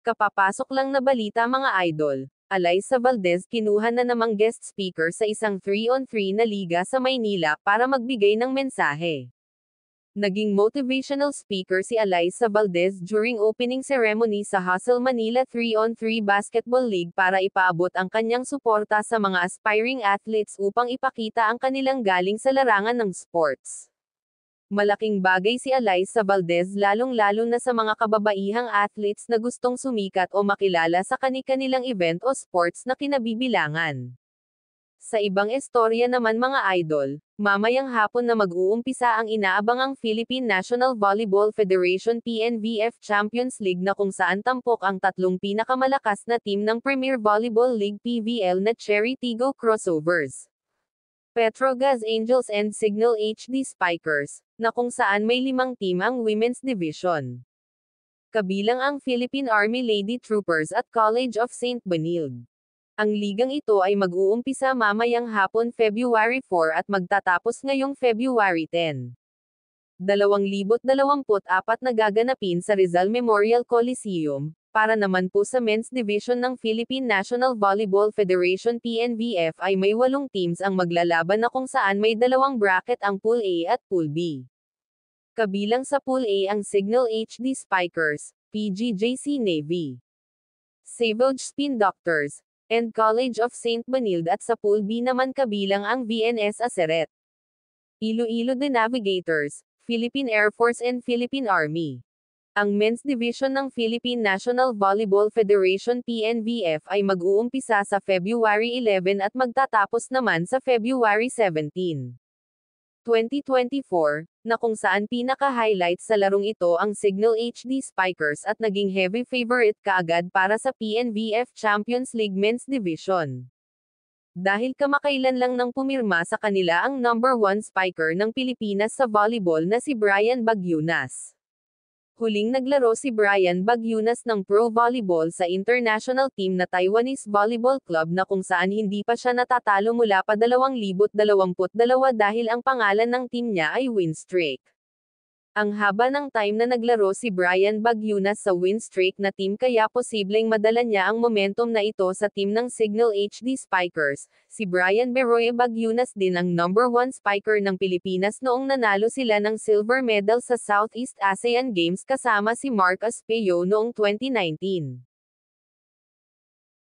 Kapapasok lang na balita mga idol. Alyssa Valdez kinuha na namang guest speaker sa isang 3-on-3 na liga sa Maynila para magbigay ng mensahe. Naging motivational speaker si Alyssa Valdez during opening ceremony sa Hustle Manila 3-on-3 Basketball League para ipaabot ang kanyang suporta sa mga aspiring athletes upang ipakita ang kanilang galing sa larangan ng sports. Malaking bagay si Alyssa Valdez lalong-lalo na sa mga kababaihang athletes na gustong sumikat o makilala sa kani-kanilang event o sports na kinabibilangan. Sa ibang istorya naman mga idol, mamayang hapon na mag-uumpisa ang inaabangang Philippine National Volleyball Federation PNVF Champions League na kung saan tampok ang tatlong pinakamalakas na team ng Premier Volleyball League PVL na Cherry Tigo Crossovers, Petrogas Angels and Signal HD Spikers, na kung saan may 5 team ang Women's Division. Kabilang ang Philippine Army Lady Troopers at College of St. Benilde. Ang ligang ito ay mag-uumpisa mamayang hapon February 4 at magtatapos ngayong February 10. 2024 na gaganapin sa Rizal Memorial Coliseum, para naman po sa Men's Division ng Philippine National Volleyball Federation PNVF ay may 8 teams ang maglalaban na kung saan may 2 bracket ang Pool A at Pool B. Kabilang sa Pool A ang Signal HD Spikers, PGJC Navy, Savage Spin Doctors, and College of St. Benilde at sa Pool B naman kabilang ang VNS Aceret, Iloilo The Navigators, Philippine Air Force and Philippine Army. Ang Men's Division ng Philippine National Volleyball Federation PNVF ay mag-uumpisa sa February 11 at magtatapos naman sa February 17, 2024, na kung saan pinaka-highlight sa larong ito ang Signal HD Spikers at naging heavy favorite kaagad para sa PNVF Champions League Men's Division. Dahil kamakailan lang nang pumirma sa kanila ang number 1 spiker ng Pilipinas sa volleyball na si Brian Bagyunas. Huling naglaro si Brian Bagyunas ng pro volleyball sa international team na Taiwanese Volleyball Club na kung saan hindi pa siya natatalo mula pa 2022 dahil ang pangalan ng team niya ay Win Streak. Ang haba ng time na naglaro si Brian Bagyunas sa win streak na team kaya posibleng madala niya ang momentum na ito sa team ng Signal HD Spikers. Si Brian Beroy Bagyunas din ang number 1 spiker ng Pilipinas noong nanalo sila ng silver medal sa Southeast Asian Games kasama si Mark Aspeyo noong 2019.